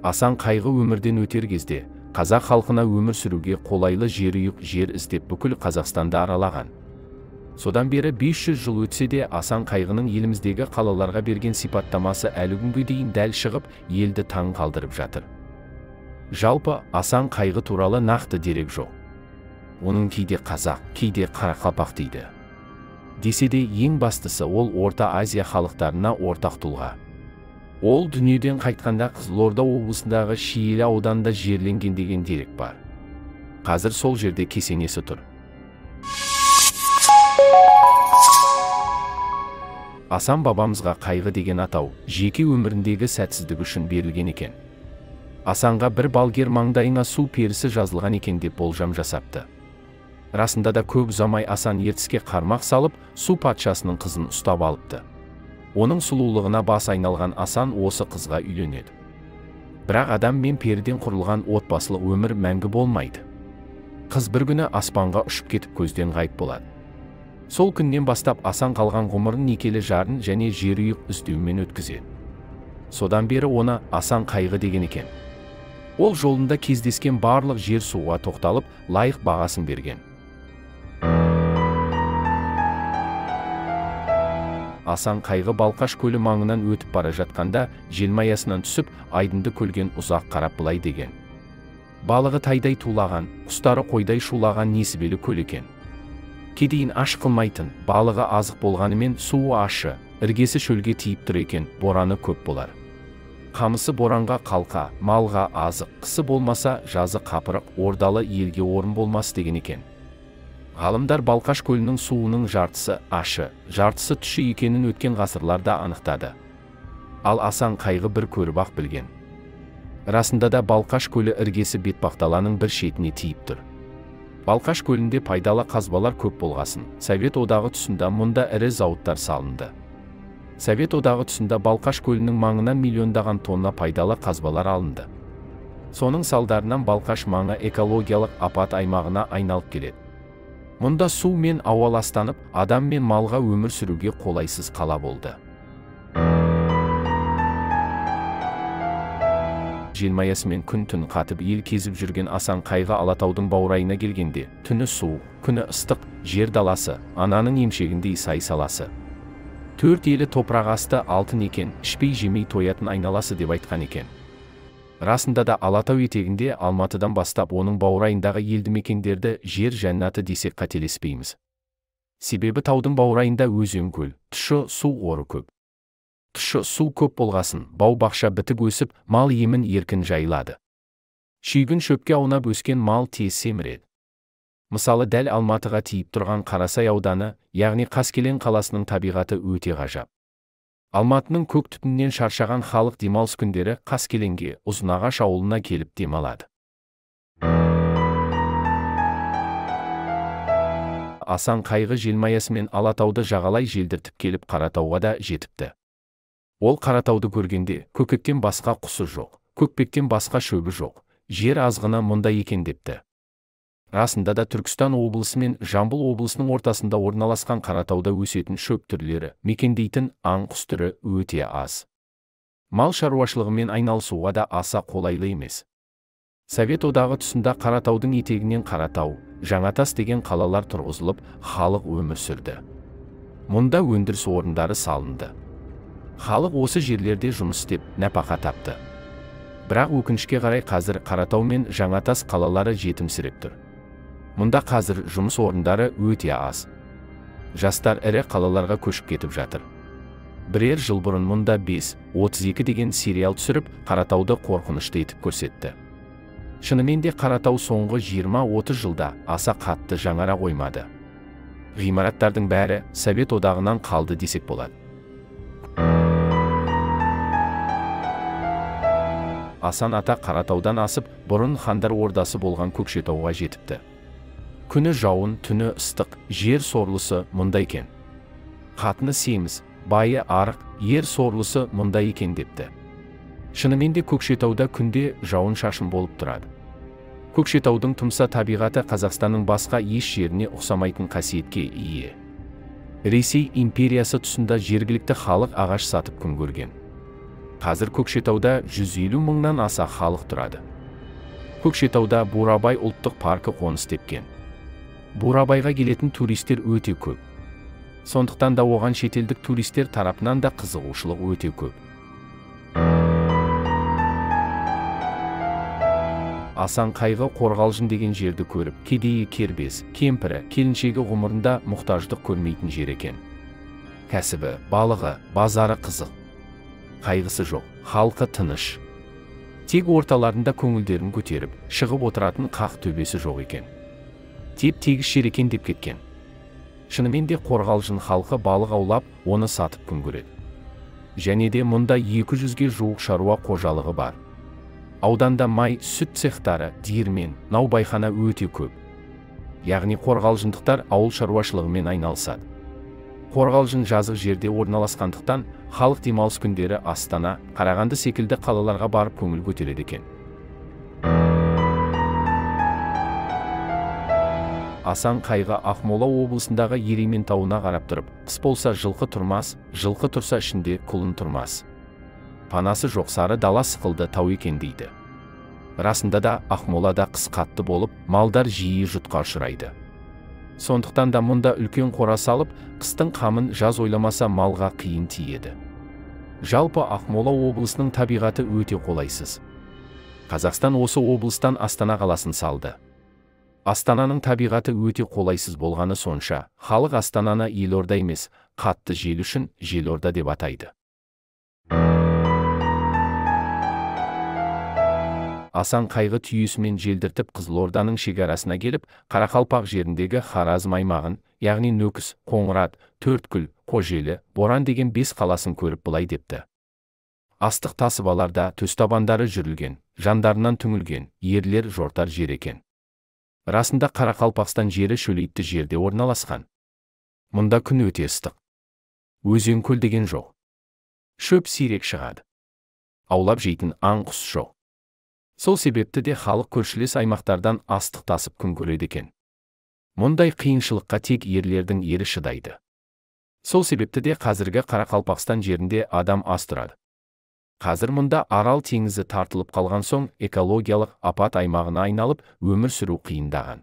Асан Қайғы өмірден өтер кезде қазақ халқына өмір сүруге қолайлы жерұйық жер іздеп бүкіл Қазақстанды аралаған. Содан бері 500 жыл өтсе де Асан Қайғының еліміздегі қалаларға берген сипаттамасы әлі күнге дейін дәл шығып, елді таң қалдырып жатыр. Жалпы Асан Қайғы туралы нақты дерек жоқ. Оның кейде қазақ, кейде қарақалпақ дейді. Десе де ең бастысы ол Орта Азия халықтарына ортақ тұлға. Ол дүниеден қайтқанда Қызылорда облысындағы Шиелі ауданында жерленген деген дерек бар. Қазір сол жерде кесенесі тұр. Асан бабамызға Қайғы деген атау жеке өміріндегі сәтсіздік үшін берілген екен. Асанға бір балгер маңдайына су перісі жазылған екен деп болжам жасапты. Расында да көп ұзамай Асан ертіске қармақ салып, су патшасының қызын ұстап алыпты. Оның сұлулығына бас айналған Асан осы қызға үйленеді. Бірақ адам мен періден құрылған отбасылық өмір мәңгі болмайды. Қыз бір күні аспанға ұшып кетіп көзден ғайып болады. Сол күннен бастап Асан қалған ғұмырын некелі жарын және жерұйық іздеумен өткізеді. Содан бері оны Асан Қайғы деген екен. Ол жолында кездескен барлық жер суға тоқталып, лайық бағасын берген. Асан Қайғы Балқаш көлі маңынан өтіп бара жатқанда, желмаясынан түсіп, айдынды көлген ұзақ қарап былай деген. Балығы тайдай тулаған, құстары қойдай шулаған несібелі көл екен. Кедейін аш қылмайтын, балығы азық болғанымен суы ащы, іргесі шөлге тиіп тұр екен, бораны көп болар. Қамысы боранға қалқа, малға азық, қысы болмаса жазы қапырық, ордалы елге орын болмас деген екен. Ғалымдар Балқаш көлінің суының жартысы ащы, жартысы тұщы екенін өткен ғасырларда анықтады. Ал Асан Қайғы бір көріп-ақ білген. Расында да Балқаш көлі іргесі Бетпақдаланың бір шетіне тиіп тұр. Балқаш көлінде пайдалы қазбалар көп болғасын, Совет одағы тұсында мұнда ірі зауыттар салынды. Совет одағы тұсында Балқаш көлінің маңынан миллиондаған тонна пайдалы қазбалар алынды. Соның салдарынан Балқаш маңы экологиялық апат аймағына айналып келеді. Мұнда су мен ауа ластанып, адам мен малға өмір сүруге қолайсыз қала болды. Желмаясымен күн-түн қатып ел кезіп жүрген Асан Қайғы Алатаудың баурайына келгенде, түні суық, күні ыстық, жер даласы, ананың емшегіндей сай-саласы. Төрт елі топырақ асты алтын екен, ішпей жемей тоятын айналасы деп айтқан екен. Расында да Алатау етегінде Алматыдан бастап оның баурайындағы елді мекендерді жер жәннаты десек қателеспейміз. Себебі таудың баурайында өзен көл, тұщы су қоры көп. Тұщы су көп болғасын, бау-бақша бітік өсіп, мал емін еркін жайылады. Шүйгін шөпке аунап өскен мал тез семіреді. Мысалы дәл Алматыға тиіп тұрған Қарасай ауданы, яғни Қаскелең қаласының табиғаты өте ғажап. Алматының көк түтіннен шаршаған халық демалыс күндері Қаскелеңге, Ұзынағаш ауылына келіп демалады. Асан Қайғы желмаясымен Алатауды жағалай желдіртіп келіп Қаратауға да жетіпті. Ол Қаратауды көргенде, көкектен басқа құсы жоқ, көкпектен басқа шөбі жоқ, жер азғыны мұнда екен депті. Расында да Түркістан облысы мен Жамбыл облысының ортасында орналасқан Қаратауда өсетін шөп түрлері, мекендейтін аң құс түрі өте аз. Мал шаруашылығымен айналысуға да аса қолайлы емес. Совет одағы тұсында Қаратаудың етегінен Қаратау, Жаңатас деген қалалар тұрғызылып, халық өмір сүрді. Мұнда өндіріс орындары салынды. Халық осы жерлерде жұмыс істеп, нәпақа тапты. Бірақ өкінішке қарай қазір Қаратау мен Жаңатас қалалары жетімсіреп тұр. Мұнда қазір жұмыс орындары өте аз. Жастар ірі қалаларға көшіп кетіп жатыр. Бірер жыл бұрын мұнда 5-32 деген сериал түсіріп, Қаратауды қорқынышты етіп көрсетті. Шынымен де Қаратау соңғы 20-30 жылда аса қатты жаңара қоймады. Ғимараттардың бәрі Совет одағынан қалды десек болады. Асан ата Қаратаудан асып, бұрын хандар ордасы болған Көкшетауға жетіпті. Күні жауын, түні ыстық, жер сорлысы мұнда екен. Қатыны семіз, байы арық, ер сорлысы мұнда екен депті. Шынымен де Көкшетауда күнде жауын шашын болып тұрады. Көкшетаудың тұмса табиғаты Қазақстанның басқа еш жеріне ұқсамайтын қасиетке ие. Ресей империясы тұсында жергілікті халық ағаш сатып күн көрген. Қазір Көкшетауда 150 мыңнан аса халық тұрады. Көкшетауда Бурабай ұлттық паркі қоныс тепкен. Бурабайға келетін туристер өте көп. Сондықтан да оған шетелдік туристер тарапынан да қызығушылық өте көп. Асан Қайғы Қорғалжын деген жерді көріп, кедейі кербез, кемпірі, келіншегі ғұмырында мұқтаждық көрмейтін жер екен. Кәсібі, балығы, базары қызық. Қайғысы жоқ, халқы тыныш. Тек орталарында көңілдерін көтеріп, шығып отыратын қақ төбесі жоқ екен. Теп-тегіс жер екен деп кеткен. Шынымен де Қорғалжын халқы балық аулап, оны сатып күн көреді. Және де мұнда 200-ге жуық шаруа қожалығы бар. Ауданда май, сүт цехтары, диірмен, наубайхана өте көп. Яғни қорғалжындықтар ауыл шаруашылығымен айналысады. Қорғалжын жазық жерде орналасқандықтан, халық демалыс күндері Астана, Қарағанды секілді қалаларға барып көңіл көтереді екен. Асан Қайғы Ақмола облысындағы Ереймен тауына қарап тұрып, қыс болса жылқы тұрмас, жылқы тұрса ішінде құлын тұрмас. Панасы жоқ сары дала сықылды тау екен дейді. Расында да Ақмолада қыс қатты болып, малдар жиі жұтқа ұшырайды. Сондықтан да мұнда үлкен қора салып, қыстың қамын жаз ойламаса малға қиын тиеді. Жалпы Ақмола облысының табиғаты өте қолайсыз. Қазақстан осы облыстан Астана қаласын салды. Астананың табиғаты өте қолайсыз болғаны сонша, халық Астананы елорда емес, қатты жел үшін желорда деп атайды. Асан Қайғы түйесімен желдіртіп Қызылорданың шекарасына келіп, Қарақалпақ жеріндегі Харазм аймағын, яғни Нөкіс, Қоңырат, Төрткүл, Қожелі, Боран деген 5 қаласын көріп былай депті. Астық тасып аларда төстабандары жүрілген, жандарынан түңілген, ерлер жортар жер екен. Расында Қарақалпақстан жері шөлейтті жерде орналасқан. Мұнда күн өте ыстық. Өзен көл деген жоқ. Шөп сирек шығады. Аулап жейтін аң құс жоқ. Сол себепті де халық көршілес аймақтардан астық тасып күн көреді екен. Мұндай қиыншылыққа тек ерлердің ері шыдайды. Сол себепті де қазіргі Қарақалпақстан жерінде адам аз тұрады. Қазір мұнда Арал теңізі тартылып қалған соң экологиялық апат аймағына айналып, өмір сүру қиындаған.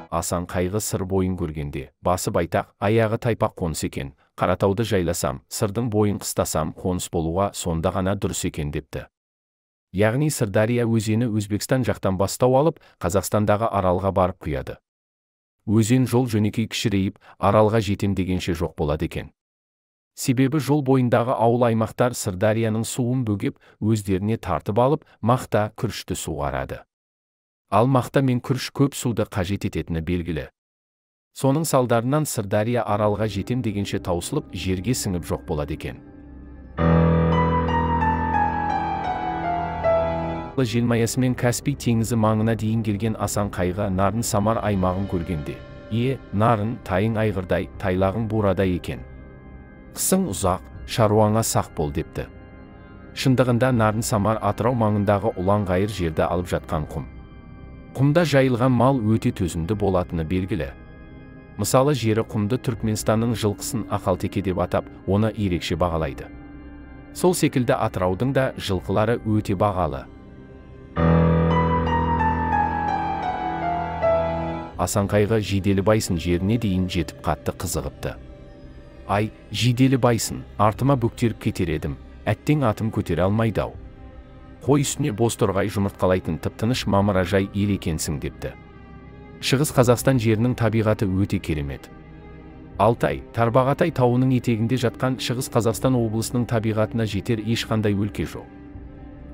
Асан Қайғы сыр бойын көргенде, басы байтақ, аяғы тайпақ қоныс екен, Қаратауды жайласам, сырдың бойын қыстасам, қоныс болуға сонда ғана дұрыс екен депті. Яғни Сырдария өзені Өзбекстан жақтан бастау алып, Қазақстандағы Аралға барып құяды. Өзен жол жөнекей кішірейіп, Аралға жетем дегенше жоқ болады екен. Себебі жол бойындағы ауыл аймақтар Сырдарияның суын бөгеп, өздеріне тартып алып, мақта, күрішті суғарады. Ал мақта мен күріш көп суды қажет ететіні белгілі. Соның салдарынан Сырдария Аралға жетем дегенше таусылып, жерге сіңіп жоқ болады екен. Желмаясымен Каспий теңізі маңына дейін келген Асан Қайғы Нарын Самар аймағын көргенде, нарын тайың айғырдай, тайлағың бурадай екен. Қысың ұзақ, шаруаңа сақ бол депті. Шындығында Нарын Самар Атырау маңындағы ұлан-ғайыр жерді алып жатқан құм. Құмда жайылған мал өте төзімді болатыны белгілі. Мысалы жері құмды Түркменстанның жылқысын Ақалтеке деп атап, оны ерекше бағалайды. Сол секілді Атыраудың да жылқылары өте бағалы. Асан Қайғы Жиделі Байсын жеріне дейін жетіп қатты қызығыпты. Ай, Жиделі Байсын, артыма бөктеріп кетер едім, әттең атым көтере алмайды-ау. Қой үстіне бозторғай жұмыртқалайтын тып-тыныш мамыражай ел екенсің депті. Шығыс Қазақстан жерінің табиғаты өте керемет. Алтай, Тарбағатай тауының етегінде жатқан Шығыс Қазақстан облысының табиғатына жетер ешқандай өлке жоқ.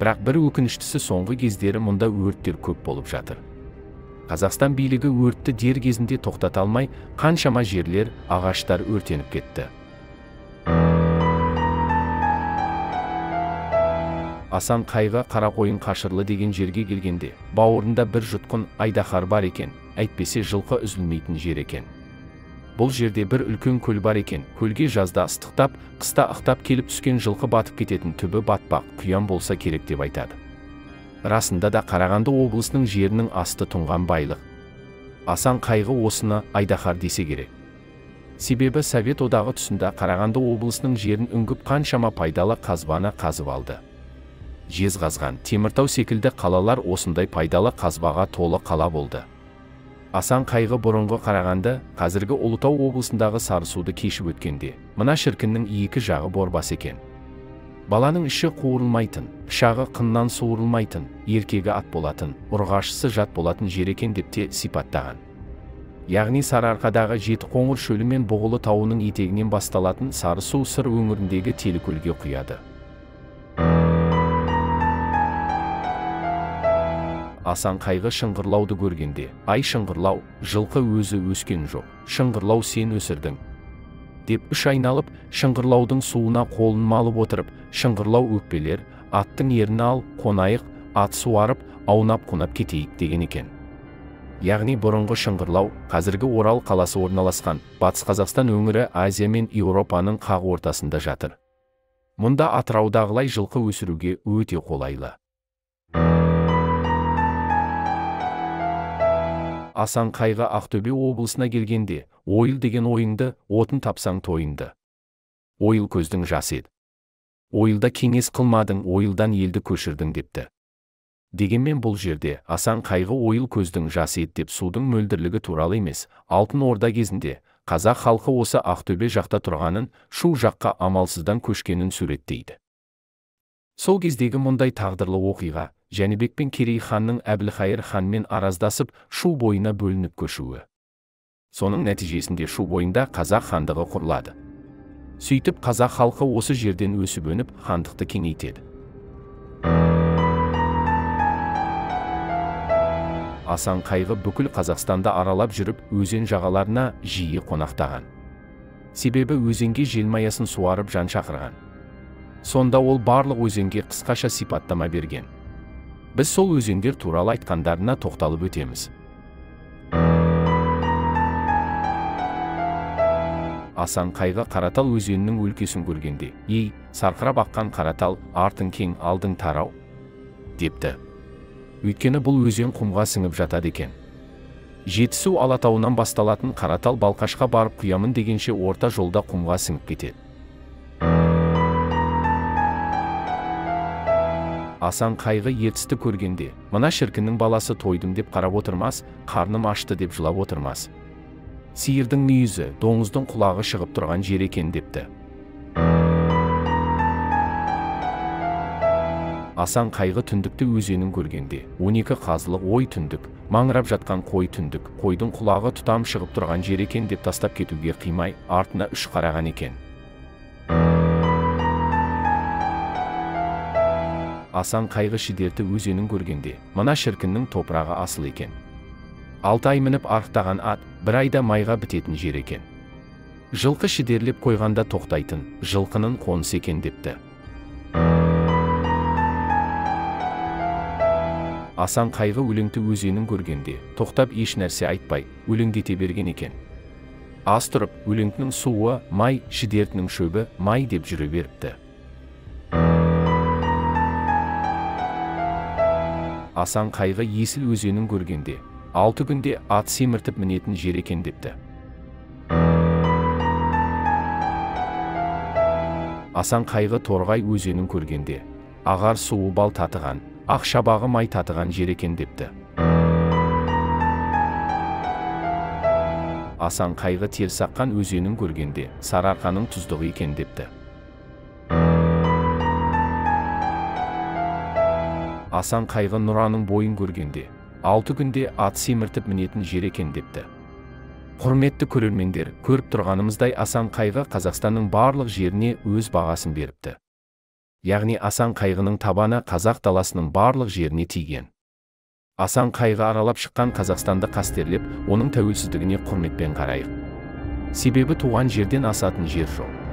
Бірақ бір өкініштісі соңғы кездері мұнда өрттер көп болып жатыр. Қазақстан билігі өртті дер кезінде тоқтата алмай, қаншама жерлер, ағаштар өртеніп кетті. Асан Қайғы Қарақойын Қашырлы деген жерге келгенде, бауырында бір жұтқын айдахар бар екен, әйтпесе жылқы үзілмейтін жер екен. Бұл жерде бір үлкен көл бар екен, көлге жазда ыстықтап, қыста ықтап келіп түскен жылқы батып кететін түбі батпақ, құян болса керек деп айтады. Расында да Қарағанды облысының жерінің асты тұнған байлық. Асан Қайғы осыны айдахар десе керек. Себебі Совет одағы тұсында Қарағанды облысының жерін үңгіп қаншама пайдалы қазбаны қазып алды. Жезқазған, Теміртау секілді қалалар осындай пайдалы қазбаға толы қала болды. Асан Қайғы бұрынғы Қарағанды, қазіргі Ұлытау облысындағы Сарысуды кешіп өткенде, мына шіркіннің екі жағы борбас екен. Баланың іші қуырылмайтын, пышағы қыннан суырылмайтын, еркегі ат болатын, ұрғашысы жат болатын жер екен деп те сипаттаған. Яғни Сарыарқадағы Жетіқоңыр шөлі мен Бұғылы тауының етегінен басталатын Сарысу Сыр өңіріндегі Телікөлге құяды. Асан Қайғы шыңғырлауды көргенде, ай шыңғырлау, жылқы өзі өскен жоқ, шыңғырлау сен өсірдің деп үш айналып, шыңғырлаудың суына қолын малып отырып, шыңғырлау өкпелер, аттың ерін ал, қонайық, ат суарып, аунап қонап кетейік деген екен. Яғни бұрынғы шыңғырлау, қазіргі Орал қаласы орналасқан, Батыс Қазақстан өңірі Азия мен Еуропаның қақ ортасында жатыр. Мұнда Атыраудағылай жылқы өсіруге өте қолайлы. Асан Қайғы Ақтөбе облысына келгенде, ойыл деген ойыңды, отын тапсаң тойынды. Ойыл көздің жасы еді. Ойылда кеңес қылмадың, ойылдан елді көшірдің депті. Дегенмен бұл жерде Асан Қайғы ойыл көздің жасы еді деп судың мөлдірлігі туралы емес, Алтын Орда кезінде қазақ халқы осы Ақтөбе жақта тұрғанын, Шу жаққа амалсыздан көшкенін суреттейді. Сол кездегі мұндай тағдырлы оқиға, Жәнібек пен Керей ханның Әбілқайыр ханмен араздасып, Шу бойына бөлініп көшуі. Соның нәтижесінде Шу бойында қазақ хандығы құрылады. Сөйтіп қазақ халқы осы жерден өсіп өніп, хандықты кеңейтеді. Асан Қайғы бүкіл Қазақстанда аралап жүріп, өзен жағаларына жиі қонақтаған. Себебі өзенге желмаясын суарып жан шақырған. Сонда ол барлық өзенге қысқаша сипаттама берген. Біз сол өзендер туралы айтқандарына тоқталып өтеміз. Асан Қайғы Қаратал өзенінің өлкесін көргенде, «Ей, сарқырап аққан Қаратал, артың кең, алдың тарау» депті. Өйткені бұл өзен құмға сіңіп жатады екен. Жетісу Алатауынан басталатын Қаратал Балқашқа барып құямын дегенше орта жолда құмға сіңіп кетеді. Асан Қайғы ертісті көргенде, мына шіркіннің баласы тойдым деп қарап отырмас, қарным ашты деп жылап отырмас. Сиырдың мүйізі, доңыздың құлағы шығып тұрған жер екен депті. Асан Қайғы түндікті өзенін көргенде, 12 қазылық ой түндік, маңырап жатқан қой түндік, қойдың құлағы тұтам шығып тұрған жер екен деп тастап кетуге қимай, артына үш қараған екен. Асан Қайғы Шідерті өзенін көргенде, мына шіркіннің топырағы асыл екен. 6 ай мініп арықтаған ат, 1 айда майға бітетін жер екен. Жылқы шідерлеп қойғанда тоқтайтын, жылқының қонысы екен депті. Асан Қайғы өлеңті өзенін көргенде, тоқтап еш нәрсе айтпай, өлеңдете берген екен. Аз тұрып, өлеңтінің суы, май, шідертінің шөбі, май деп жүре беріпті. Асан Қайғы Есіл өзенін көргенде, 6 күнде ат семіртіп мінетін жер екен депті. Асан Қайғы Торғай өзенін көргенде, ағар суы бал татыған, ақ шабағы май татыған жер екен депті. Асан Қайғы Терсаққан өзенін көргенде, Сарыарқаның тұздығы екен депті. Асан Қайғы Нұраның бойын көргенде, 6 күнде ат семіртіп мінетін жер екен депті. Құрметті көрермендер, көріп тұрғанымыздай Асан Қайғы Қазақстанның барлық жеріне өз бағасын беріпті. Яғни Асан Қайғының табаны қазақ даласының барлық жеріне тиген. Асан Қайғы аралап шыққан Қазақстанды қастерлеп, оның тәуелсіздігіне құрметпен қарайық. Себебі туған жерден асатын жер жоқ.